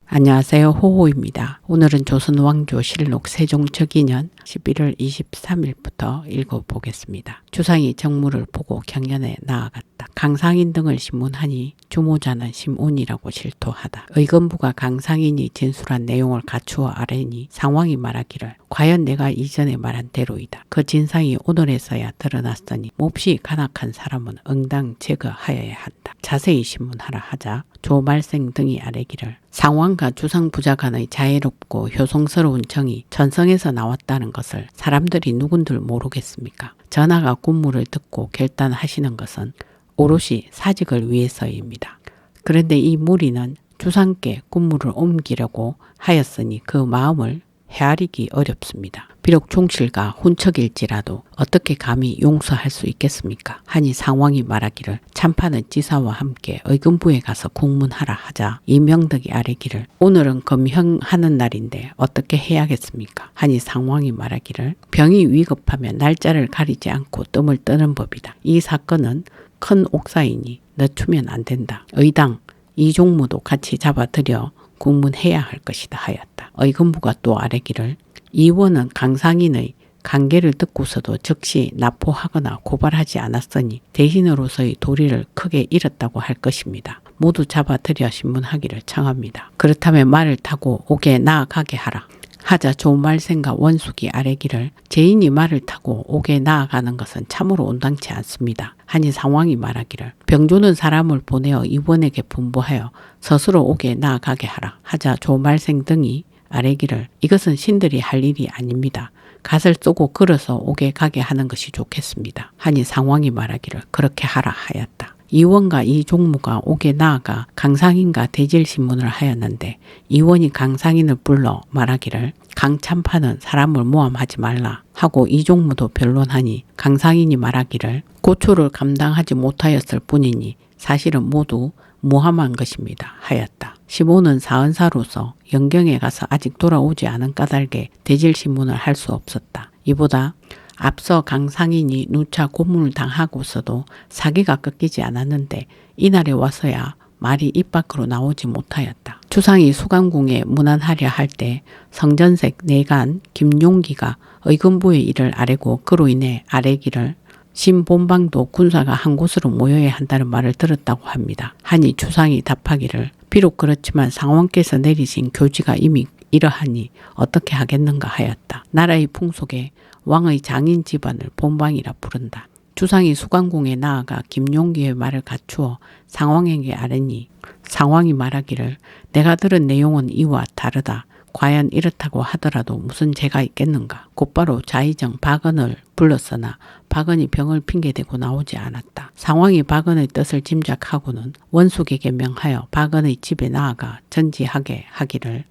안녕하세요. 호호입니다. 오늘은 조선왕조실록 세종특위년 11월 23일부터 읽어보겠습니다. 주상이 정무를 보고 경연에 나아갔다. 강상인 등을 신문하니 주모자는 심운이라고 질토하다. 의금부가 강상인이 진술한 내용을 갖추어 아뢰니 상왕이 말하기를 과연 내가 이전에 말한 대로이다. 그 진상이 오늘에서야 드러났으니 몹시 간악한 사람은 응당 제거하여야 한다. 자세히 신문하라 하자 조말생 등이 아뢰기를 상왕과 주상부자 간의 자애롭고 효성스러운 정이 전성에서 나왔다는 것을 사람들이 누군들 모르겠습니까? 전하가 군무를 듣고 결단하시는 것은 오롯이 사직을 위해서입니다. 그런데 이 무리는 주상께 군무를 옮기려고 하였으니 그 마음을 헤아리기 어렵습니다. 비록 종실과 훈척일지라도 어떻게 감히 용서할 수 있겠습니까? 하니 상왕이 말하기를 참판은 지사와 함께 의금부에 가서 국문하라 하자 이명덕이 아뢰기를 오늘은 검형하는 날인데 어떻게 해야겠습니까? 하니 상왕이 말하기를 병이 위급하면 날짜를 가리지 않고 뜸을 뜨는 법이다. 이 사건은 큰 옥사이니 늦추면 안 된다. 의당 이종무도 같이 잡아들여 국문해야 할 것이다 하였다. 의금부가 또 아뢰기를 이원은 강상인의 관계를 듣고서도 즉시 납포하거나 고발하지 않았으니 대신으로서의 도리를 크게 잃었다고 할 것입니다. 모두 잡아들여 신문하기를 청합니다. 그렇다면 말을 타고 옥에 나아가게 하라. 하자 조말생과 원숙이 아뢰기를 죄인이 말을 타고 옥에 나아가는 것은 참으로 온당치 않습니다. 하니 상왕이 말하기를 병조는 사람을 보내어 이원에게 분부하여 스스로 옥에 나아가게 하라. 하자 조말생 등이 아뢰기를 이것은 신들이 할 일이 아닙니다. 갓을 쏘고 걸어서 옥에 가게 하는 것이 좋겠습니다. 하니 상왕이 말하기를 그렇게 하라 하였다. 이원과 이종무가 옥에 나아가 강상인과 대질신문을 하였는데 이원이 강상인을 불러 말하기를 강참판은 사람을 모함하지 말라 하고 이종무도 변론하니 강상인이 말하기를 고초를 감당하지 못하였을 뿐이니 사실은 모두 모함한 것입니다 하였다. 시모는 사은사로서 영경에 가서 아직 돌아오지 않은 까닭에 대질신문을 할 수 없었다. 이보다 앞서 강상인이 누차 고문을 당하고서도 사기가 꺾이지 않았는데 이날에 와서야 말이 입 밖으로 나오지 못하였다. 주상이 수강궁에 문안하려 할 때 성전색 내간 김용기가 의금부의 일을 아뢰고 그로 인해 아뢰기를 신본방도 군사가 한 곳으로 모여야 한다는 말을 들었다고 합니다. 하니 주상이 답하기를 비록 그렇지만 상왕께서 내리신 교지가 이미 이러하니 어떻게 하겠는가 하였다. 나라의 풍속에 왕의 장인 집안을 본방이라 부른다. 주상이 수강궁에 나아가 김용기의 말을 갖추어 상왕에게 아뢰니 상왕이 말하기를 내가 들은 내용은 이와 다르다. 과연 이렇다고 하더라도 무슨 죄가 있겠는가. 곧바로 자의정 박언을 불렀으나 박언이 병을 핑계대고 나오지 않았다. 상왕이 박언의 뜻을 짐작하고는 원숙에게 명하여 박언의 집에 나아가 전지하게 하기를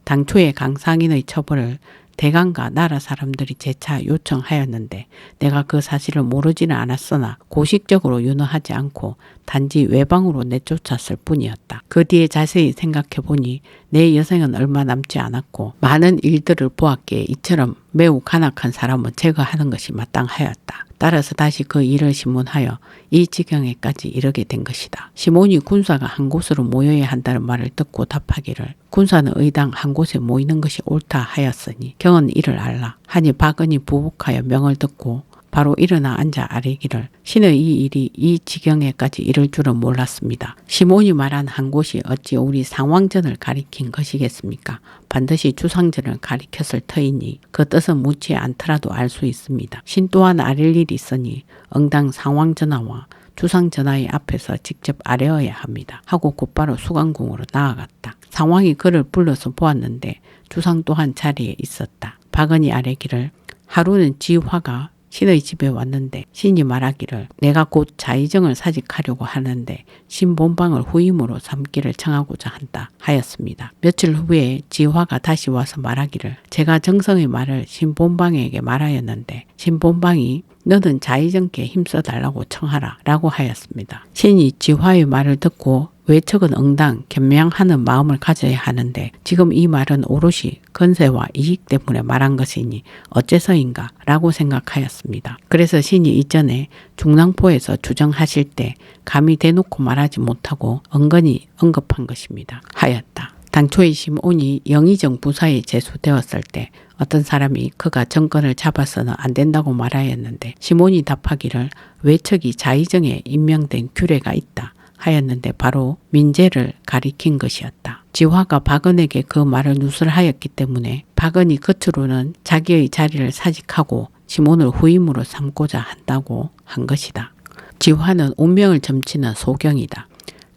당초에 강상인의 처벌을 대강과 나라 사람들이 재차 요청하였는데 내가 그 사실을 모르지는 않았으나 고식적으로 윤허하지 않고 단지 외방으로 내쫓았을 뿐이었다. 그 뒤에 자세히 생각해보니 내 여생은 얼마 남지 않았고 많은 일들을 보았기에 이처럼 매우 간악한 사람은 제거하는 것이 마땅하였다. 따라서 다시 그 일을 신문하여 이 지경에까지 이르게 된 것이다. 시몬이 군사가 한 곳으로 모여야 한다는 말을 듣고 답하기를 군사는 의당 한 곳에 모이는 것이 옳다 하였으니 경은 이를 알라. 하니 박언이 부복하여 명을 듣고 바로 일어나 앉아 아뢰기를 신의 이 일이 이 지경에까지 이를 줄은 몰랐습니다. 시몬이 말한 한 곳이 어찌 우리 상왕전을 가리킨 것이겠습니까? 반드시 주상전을 가리켰을 터이니 그 뜻은 묻지 않더라도 알 수 있습니다. 신 또한 아뢰 일이 있으니 응당 상왕전하와 주상전하의 앞에서 직접 아뢰어야 합니다. 하고 곧바로 수강궁으로 나아갔다. 상왕이 그를 불러서 보았는데 주상 또한 자리에 있었다. 박언이 아뢰기를 하루는 지화가 신의 집에 왔는데 신이 말하기를 내가 곧 자의정을 사직하려고 하는데 신본방을 후임으로 삼기를 청하고자 한다 하였습니다. 며칠 후에 지화가 다시 와서 말하기를 제가 정성의 말을 신본방에게 말하였는데 신본방이 너는 자의정께 힘써달라고 청하라 라고 하였습니다. 신이 지화의 말을 듣고 외척은 응당 겸양하는 마음을 가져야 하는데 지금 이 말은 오롯이 건세와 이익 때문에 말한 것이니 어째서인가 라고 생각하였습니다. 그래서 신이 이전에 중랑포에서 주정하실 때 감히 대놓고 말하지 못하고 은근히 언급한 것입니다. 하였다. 당초에 시몬이 영의정 부사에 제수되었을 때 어떤 사람이 그가 정권을 잡아서는 안 된다고 말하였는데 시몬이 답하기를 외척이 자의정에 임명된 규례가 있다 하였는데 바로 민제를 가리킨 것이었다. 지화가 박은에게 그 말을 누설하였기 때문에 박은이 겉으로는 자기의 자리를 사직하고 시몬을 후임으로 삼고자 한다고 한 것이다. 지화는 운명을 점치는 소경이다.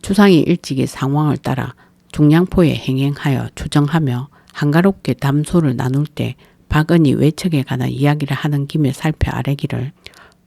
주상이 일찍이 상황을 따라 중량포에 행행하여 주정하며 한가롭게 담소를 나눌 때 박은이 외척에 관한 이야기를 하는 김에 살펴 아뢰기를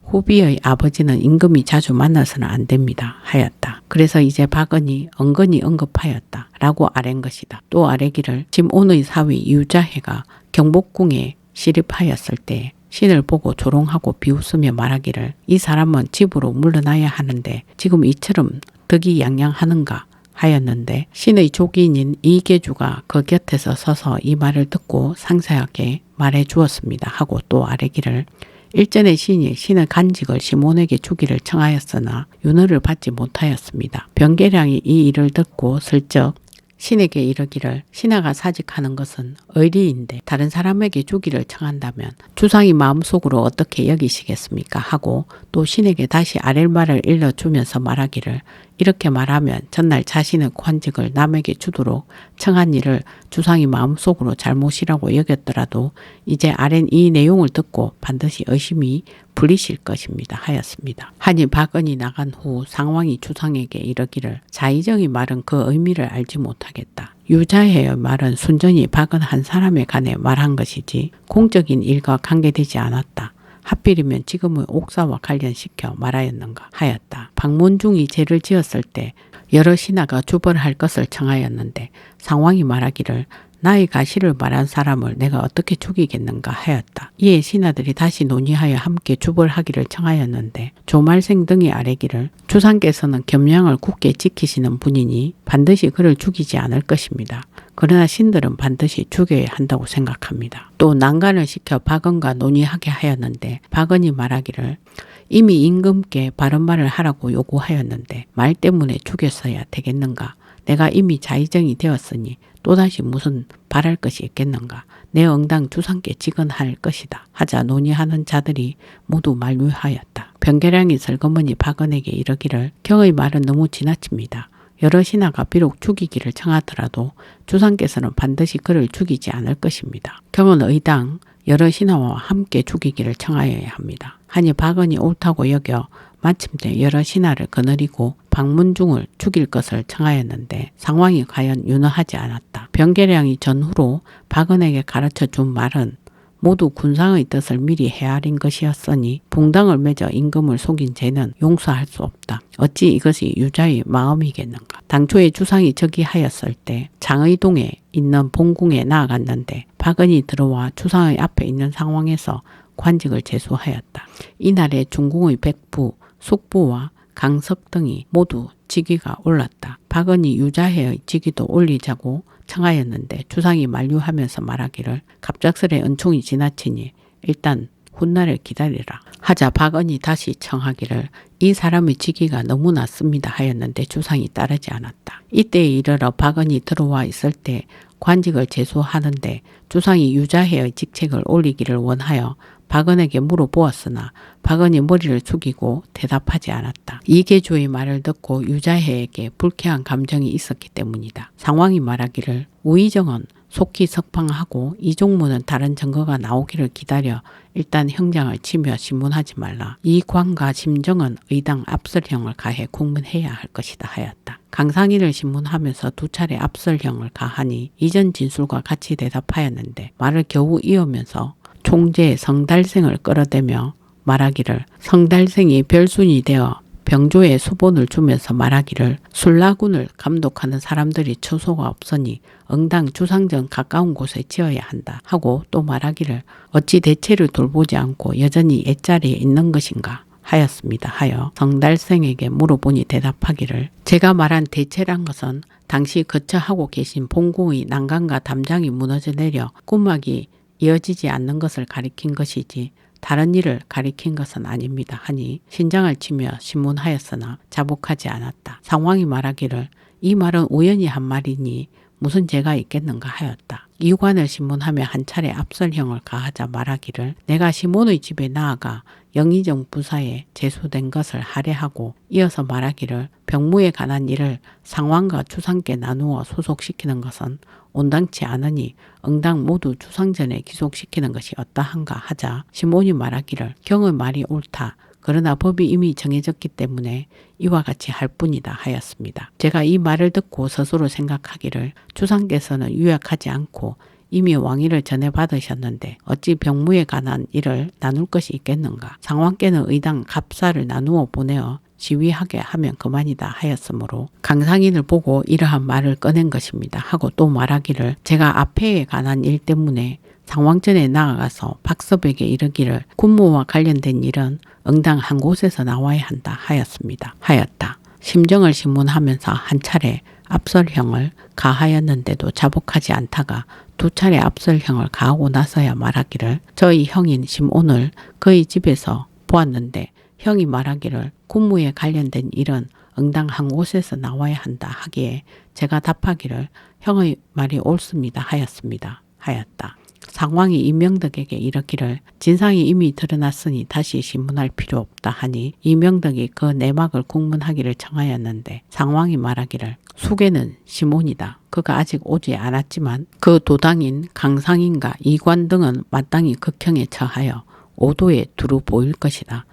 후비의 아버지는 임금이 자주 만나서는 안 됩니다 하였다. 그래서 이제 박은이 은근히 언급하였다 라고 아랜 것이다. 또 아뢰기를 심온의 사위 유자해가 경복궁에 시립하였을 때 신을 보고 조롱하고 비웃으며 말하기를 이 사람은 집으로 물러나야 하는데 지금 이처럼 득이양양하는가 하였는데 신의 조기인 이계주가 그 곁에서 서서 이 말을 듣고 상세하게 말해 주었습니다 하고 또 아뢰기를 일전에 신이 신의 간직을 시몬에게 주기를 청하였으나 윤허를 받지 못하였습니다. 변계량이 이 일을 듣고 슬쩍 신에게 이르기를 신하가 사직하는 것은 의리인데 다른 사람에게 주기를 청한다면 주상이 마음속으로 어떻게 여기시겠습니까 하고 또 신에게 다시 아랠 말을 일러주면서 말하기를 이렇게 말하면 전날 자신의 관직을 남에게 주도록 청한 일을 주상이 마음속으로 잘못이라고 여겼더라도 이제 아랜 이 내용을 듣고 반드시 의심이 풀리실 것입니다 하였습니다. 하니 박은이 나간 후 상왕이 주상에게 이르기를 자의정의 말은 그 의미를 알지 못하겠다. 유자해의 말은 순전히 박은 한 사람에 관해 말한 것이지 공적인 일과 관계되지 않았다. 하필이면 지금의 옥사와 관련시켜 말하였는가 하였다. 박문중이 죄를 지었을 때 여러 신하가 주벌할 것을 청하였는데 상왕이 말하기를 나의 가시를 말한 사람을 내가 어떻게 죽이겠는가 하였다. 이에 신하들이 다시 논의하여 함께 주벌하기를 청하였는데 조말생 등이 아뢰기를 주상께서는 겸양을 굳게 지키시는 분이니 반드시 그를 죽이지 않을 것입니다. 그러나 신들은 반드시 죽여야 한다고 생각합니다. 또 난간을 시켜 박은과 논의하게 하였는데 박은이 말하기를 이미 임금께 바른 말을 하라고 요구하였는데 말 때문에 죽였어야 되겠는가. 내가 이미 자의정이 되었으니 또다시 무슨 바랄 것이 있겠는가. 내 응당 주상께 직언할 것이다. 하자 논의하는 자들이 모두 만류하였다. 변계량이 슬그머니 박은에게 이르기를 경의 말은 너무 지나칩니다. 여러 신하가 비록 죽이기를 청하더라도 주상께서는 반드시 그를 죽이지 않을 것입니다. 경은 의당 여러 신하와 함께 죽이기를 청하여야 합니다. 하니 박은이 옳다고 여겨 마침내 여러 신하를 거느리고 박문중을 죽일 것을 청하였는데 상왕이 과연 윤허하지 않았다. 변계량이 전후로 박은에게 가르쳐 준 말은 모두 군상의 뜻을 미리 헤아린 것이었으니 붕당을 맺어 임금을 속인 죄는 용서할 수 없다. 어찌 이것이 유자의 마음이겠는가. 당초에 주상이 즉위하였을 때 장의동에 있는 본궁에 나아갔는데 박은이 들어와 주상의 앞에 있는 상황에서 관직을 제수하였다. 이날에 중궁의 백부, 숙부와 강석 등이 모두 직위가 올랐다. 박은이 유자해의 직위도 올리자고 청하였는데 주상이 만류하면서 말하기를 갑작스레 은총이 지나치니 일단 훗날을 기다리라. 하자 박은이 다시 청하기를 이 사람의 직위가 너무 낮습니다 하였는데 주상이 따르지 않았다. 이때에 이르러 박은이 들어와 있을 때 관직을 제수하는데 주상이 유자해의 직책을 올리기를 원하여 박은에게 물어보았으나 박은이 머리를 숙이고 대답하지 않았다. 이계주의 말을 듣고 유자해에게 불쾌한 감정이 있었기 때문이다. 상왕이 말하기를 우의정은 속히 석방하고 이종무는 다른 증거가 나오기를 기다려 일단 형장을 치며 신문하지 말라. 이 관과 심정은 의당 압설형을 가해 국문해야 할 것이다 하였다. 강상희를 신문하면서 두 차례 압설형을 가하니 이전 진술과 같이 대답하였는데 말을 겨우 이으면서 총재 성달생을 끌어대며 말하기를 성달생이 별순이 되어 병조에 수본을 주면서 말하기를 술라군을 감독하는 사람들이 처소가 없으니 응당 주상전 가까운 곳에 지어야 한다 하고 또 말하기를 어찌 대체를 돌보지 않고 여전히 옛자리에 있는 것인가 하였습니다 하여 성달생에게 물어보니 대답하기를 제가 말한 대체란 것은 당시 거처하고 계신 본궁의 난간과 담장이 무너져 내려 꾸막이 이어지지 않는 것을 가리킨 것이지 다른 일을 가리킨 것은 아닙니다 하니 신장을 치며 신문하였으나 자복하지 않았다. 상왕이 말하기를 이 말은 우연히 한 말이니 무슨 죄가 있겠는가 하였다. 이관을 신문하며 한 차례 압설형을 가하자 말하기를 내가 시몬의 집에 나아가 영의정 부사에 제수된 것을 할애하고 이어서 말하기를 병무에 관한 일을 상왕과 주상께 나누어 소속시키는 것은 온당치 않으니 응당 모두 주상전에 기속시키는 것이 어떠한가 하자 시몬이 말하기를 경의 말이 옳다. 그러나 법이 이미 정해졌기 때문에 이와 같이 할 뿐이다 하였습니다. 제가 이 말을 듣고 스스로 생각하기를 주상께서는 유약하지 않고 이미 왕위를 전해받으셨는데 어찌 병무에 관한 일을 나눌 것이 있겠는가. 상왕께는 의당 갑사를 나누어 보내어 지휘하게 하면 그만이다 하였으므로 강상인을 보고 이러한 말을 꺼낸 것입니다 하고 또 말하기를 제가 앞해에 관한 일 때문에 상왕전에 나아가서 박섭에게 이르기를 군무와 관련된 일은 응당 한 곳에서 나와야 한다 하였다. 심정을 신문하면서 한 차례 압설형을 가하였는데도 자복하지 않다가 두 차례 압설형을 가하고 나서야 말하기를 저희 형인 시몬을 그의 집에서 보았는데 형이 말하기를 군무에 관련된 일은 응당 한 곳에서 나와야 한다 하기에 제가 답하기를 형의 말이 옳습니다 하였다. 상왕이 이명덕에게 이르기를 진상이 이미 드러났으니 다시 신문할 필요 없다 하니 이명덕이 그 내막을 국문하기를 청하였는데 상왕이 말하기를 수계는 시몬이다. 그가 아직 오지 않았지만 그 도당인 강상인과 이관 등은 마땅히 극형에 처하여 오도에 두루 보일 것이다.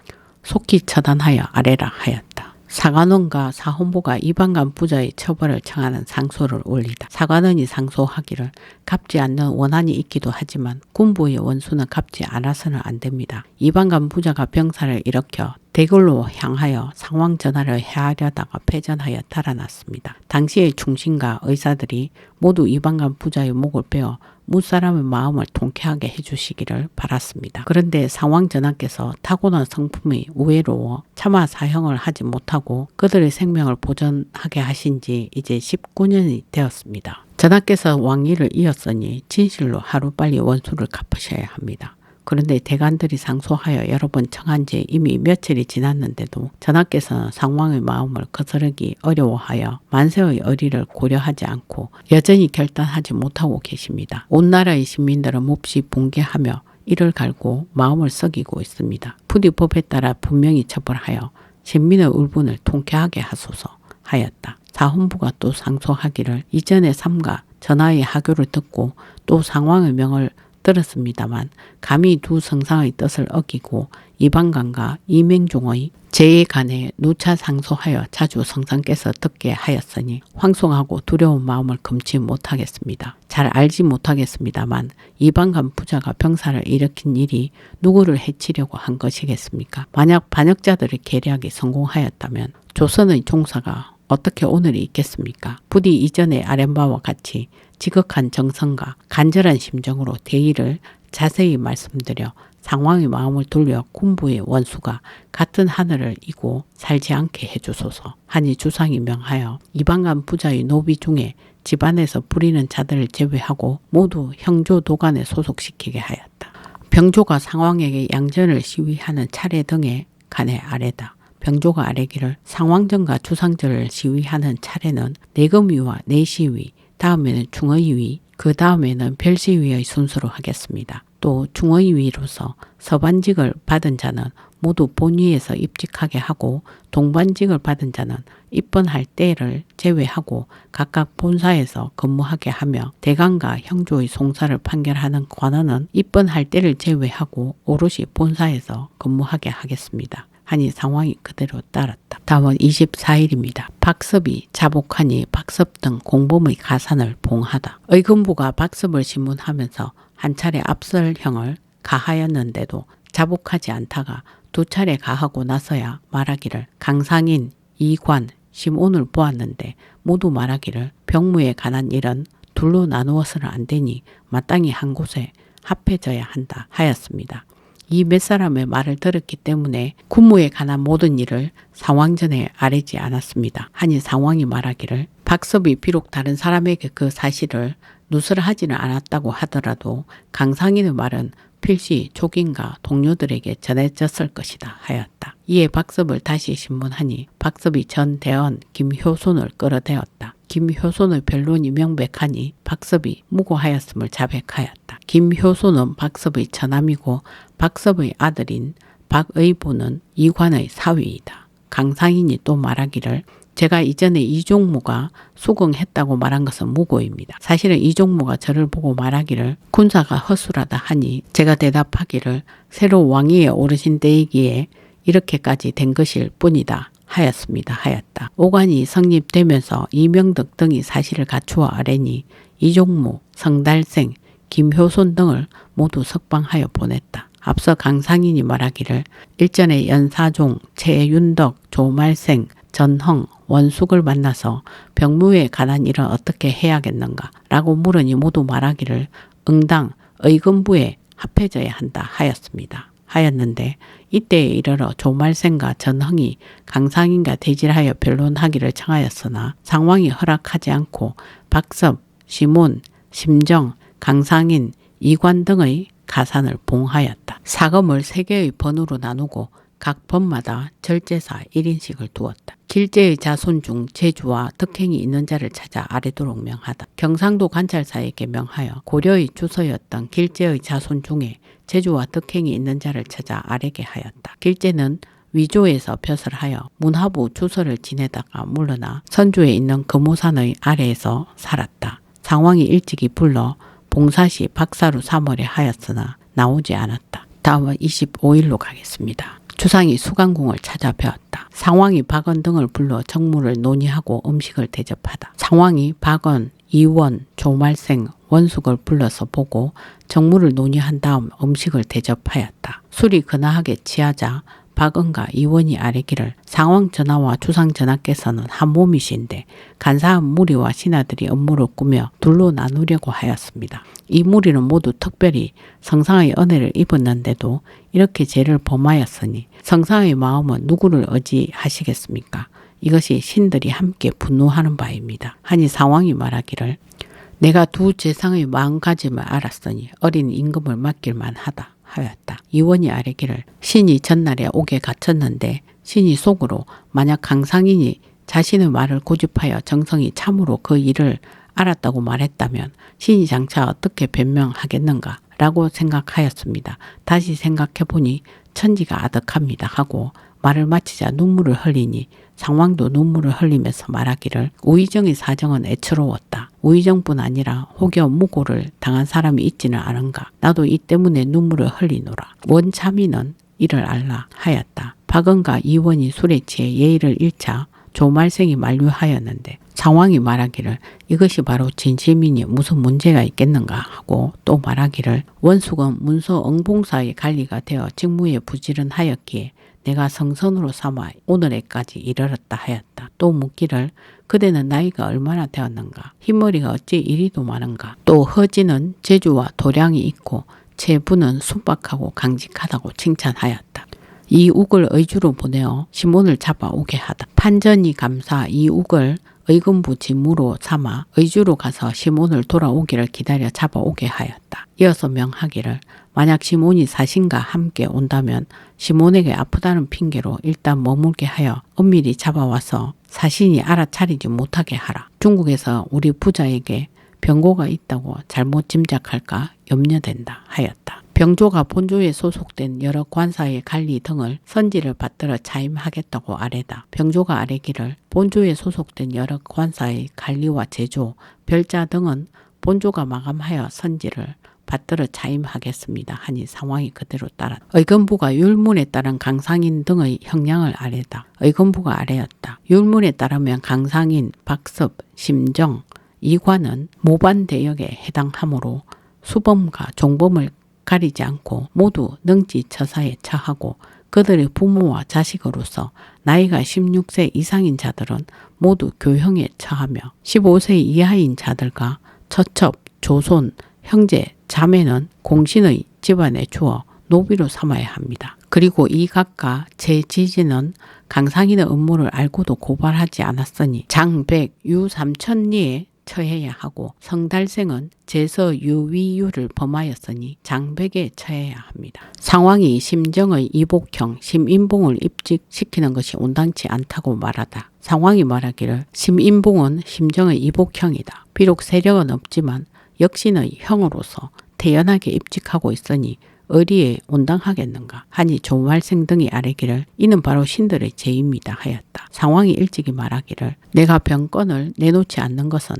속히 처단하여 아래라 하였다. 사관원과 사헌부가 이방간 부자의 처벌을 청하는 상소를 올리다. 사관원이 상소하기를 갚지 않는 원한이 있기도 하지만 군부의 원수는 갚지 않아서는 안 됩니다. 이방간 부자가 병사를 일으켜 대궐로 향하여 상왕 전하를 해하려다가 패전하여 달아났습니다. 당시의 충신과 의사들이 모두 이방간 부자의 목을 베어 무사람의 마음을 통쾌하게 해주시기를 바랐습니다. 그런데 상왕 전하께서 타고난 성품이 우애로워 차마 사형을 하지 못하고 그들의 생명을 보전하게 하신 지 이제 19년이 되었습니다. 전하께서 왕위를 이었으니 진실로 하루빨리 원수를 갚으셔야 합니다. 그런데 대관들이 상소하여 여러 번 청한 지 이미 며칠이 지났는데도 전하께서는 상왕의 마음을 거스르기 어려워하여 만세의 의리를 고려하지 않고 여전히 결단하지 못하고 계십니다. 온 나라의 시민들은 몹시 붕괴하며 이를 갈고 마음을 썩이고 있습니다. 부디 법에 따라 분명히 처벌하여 신민의 울분을 통쾌하게 하소서 하였다. 사헌부가 또 상소하기를 이전에 삼가 전하의 하교를 듣고 또 상왕의 명을 들었습니다만 감히 두 성상의 뜻을 어기고 이방간과 이맹종의 제에 관해 누차 상소하여 자주 성상께서 듣게 하였으니 황송하고 두려운 마음을 금치 못하겠습니다. 잘 알지 못하겠습니다만 이방간 부자가 병사를 일으킨 일이 누구를 해치려고 한 것이겠습니까? 만약 반역자들의 계략이 성공하였다면 조선의 종사가 어떻게 오늘이 있겠습니까? 부디 이전의 아랫바와 같이 지극한 정성과 간절한 심정으로 대의를 자세히 말씀드려 상왕의 마음을 돌려 군부의 원수가 같은 하늘을 이고 살지 않게 해주소서 하니 주상이 명하여 이방간 부자의 노비 중에 집안에서 부리는 자들을 제외하고 모두 형조 도관에 소속시키게 하였다. 병조가 상왕에게 양전을 시위하는 차례 등에 관해 아래다. 병조가 아래기를 상왕전과 주상전을 시위하는 차례는 내금위와 내시위, 다음에는 중의위, 그 다음에는 별시위의 순서로 하겠습니다. 또 중의위로서 서반직을 받은 자는 모두 본위에서 입직하게 하고 동반직을 받은 자는 입번할 때를 제외하고 각각 본사에서 근무하게 하며 대관과 형조의 송사를 판결하는 관원은 입번할 때를 제외하고 오롯이 본사에서 근무하게 하겠습니다. 하니 상황이 그대로 따랐다. 다음은 24일입니다. 박섭이 자복하니 박섭 등 공범의 가산을 봉하다. 의금부가 박섭을 신문하면서 한 차례 압설형을 가하였는데도 자복하지 않다가 두 차례 가하고 나서야 말하기를 강상인, 이관, 시몬을 보았는데 모두 말하기를 병무에 관한 일은 둘로 나누어서는 안 되니 마땅히 한 곳에 합해져야 한다 하였습니다. 이 몇 사람의 말을 들었기 때문에 군무에 관한 모든 일을 상왕전에 아뢰지 않았습니다. 하니 상왕이 말하기를 박섭이 비록 다른 사람에게 그 사실을 누설하지는 않았다고 하더라도 강상인의 말은 필시 족인과 동료들에게 전해졌을 것이다 하였다. 이에 박섭을 다시 신문하니 박섭이 전 대원 김효손을 끌어대었다. 김효손의 변론이 명백하니 박섭이 무고하였음을 자백하였다. 김효손은 박섭의 처남이고 박섭의 아들인 박의부는 이관의 사위이다. 강상인이 또 말하기를 제가 이전에 이종무가 수긍했다고 말한 것은 무고입니다. 사실은 이종무가 저를 보고 말하기를 군사가 허술하다 하니 제가 대답하기를 새로 왕위에 오르신 때이기에 이렇게까지 된 것일 뿐이다 하였다. 오관이 성립되면서 이명덕 등이 사실을 갖추어 아뢰니 이종무, 성달생, 김효손 등을 모두 석방하여 보냈다. 앞서 강상인이 말하기를 일전에 연사종, 최윤덕, 조말생, 전흥, 원숙을 만나서 병무에 관한 일은 어떻게 해야겠는가 라고 물으니 모두 말하기를 응당 의금부에 합해져야 한다 하였는데 이때에 이르러 조말생과 전흥이 강상인과 대질하여 변론하기를 청하였으나 상황이 허락하지 않고 박섭, 시몬, 심정, 강상인, 이관 등의 가산을 봉하였다. 사금을 3개의 번으로 나누고 각 번마다 절제사 1인씩을 두었다. 길제의 자손 중 제주와 덕행이 있는 자를 찾아 아래도록 명하다. 경상도 관찰사에게 명하여 고려의 주서였던 길제의 자손 중에 제주와 덕행이 있는 자를 찾아 아래게 하였다. 길제는 위조에서 벼슬하여 문화부 주서를 지내다가 물러나 선주에 있는 금오산의 아래에서 살았다. 상황이 일찍이 불러 봉사시 박사로 삼으려 하였으나 나오지 않았다. 다음은 25일로 가겠습니다. 주상이 수강궁을 찾아뵈었다. 상황이 박원 등을 불러 정무를 논의하고 음식을 대접하다. 상황이 박원, 이원, 조말생, 원숙을 불러서 보고 정무를 논의한 다음 음식을 대접하였다. 술이 근하하게 취하자 박원과 이원이 아뢰기를 상황 전하와 주상 전하께서는 한 몸이신데 간사한 무리와 신하들이 업무를 꾸며 둘로 나누려고 하였습니다. 이 무리는 모두 특별히 성상의 은혜를 입었는데도 이렇게 죄를 범하였으니 성상의 마음은 누구를 의지하시겠습니까? 이것이 신들이 함께 분노하는 바입니다. 하니 상황이 말하기를 내가 두 재상의 마음가짐을 알았으니 어린 임금을 맡길만 하다 하였다. 이원이 아뢰기를 신이 전날에 옥에 갇혔는데 신이 속으로 만약 강상인이 자신의 말을 고집하여 정성이 참으로 그 일을 알았다고 말했다면 신이 장차 어떻게 변명하겠는가 라고 생각하였습니다. 다시 생각해보니 천지가 아득합니다 하고 말을 마치자 눈물을 흘리니 상왕도 눈물을 흘리면서 말하기를 우의정의 사정은 애처로웠다. 우의정뿐 아니라 혹여 무고를 당한 사람이 있지는 않은가. 나도 이 때문에 눈물을 흘리노라. 원참이는 이를 알라 하였다. 박원과 이원이 술에 취해 예의를 잃자 조말생이 만류하였는데 상황이 말하기를 이것이 바로 진심이니 무슨 문제가 있겠는가 하고 또 말하기를 원숙은 문서 응봉사의 관리가 되어 직무에 부지런하였기에 내가 성선으로 삼아 오늘에까지 이르렀다 하였다. 또 묻기를 그대는 나이가 얼마나 되었는가? 흰머리가 어찌 이리도 많은가? 또 허지는 재주와 도량이 있고 체부는 순박하고 강직하다고 칭찬하였다. 이욱을 의주로 보내어 시몬을 잡아 오게 하다. 판전이 감사 이욱을 의금부 직무로 삼아 의주로 가서 시몬을 돌아오기를 기다려 잡아오게 하였다. 이어서 명하기를 만약 시몬이 사신과 함께 온다면 시몬에게 아프다는 핑계로 일단 머물게 하여 은밀히 잡아와서 사신이 알아차리지 못하게 하라. 중국에서 우리 부자에게 병고가 있다고 잘못 짐작할까 염려된다 하였다. 병조가 본조에 소속된 여러 관사의 관리 등을 선지를 받들어 차임하겠다고 아뢰다. 병조가 아뢰기를 본조에 소속된 여러 관사의 관리와 제조, 별자 등은 본조가 마감하여 선지를 받들어 차임하겠습니다 하니 상황이 그대로 따랐다. 의금부가 율문에 따른 강상인 등의 형량을 아뢰다. 의금부가 아뢰었다. 율문에 따르면 강상인, 박섭, 심정, 이관은 모반대역에 해당하므로 수범과 종범을 가리지 않고 모두 능지처사에 처하고 그들의 부모와 자식으로서 나이가 16세 이상인 자들은 모두 교형에 처하며 15세 이하인 자들과 처첩, 조손, 형제, 자매는 공신의 집안에 주어 노비로 삼아야 합니다. 그리고 이 각과 제지지는 강상인의 음모를 알고도 고발하지 않았으니 장백, 유삼천리에 처해야 하고 성달생은 제서 유위유를 범하였으니 장백에 처해야 합니다. 상황이 심정의 이복형 심인봉을 입직시키는 것이 온당치 않다고 말하다. 상황이 말하기를 심인봉은 심정의 이복형이다. 비록 세력은 없지만 역신의 형으로서 태연하게 입직하고 있으니 의리에 온당하겠는가 하니 조말생 등이 아뢰기를 이는 바로 신들의 죄입니다 하였다. 상황이 일찍이 말하기를 내가 병권을 내놓지 않는 것은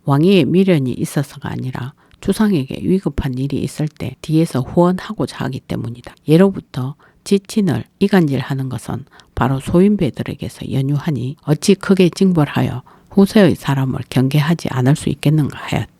왕위에 미련이 있어서가 아니라 주상에게 위급한 일이 있을 때 뒤에서 후원하고자 하기 때문이다. 예로부터 지친을 이간질하는 것은 바로 소인배들에게서 연유하니 어찌 크게 징벌하여 후세의 사람을 경계하지 않을 수 있겠는가 하였다.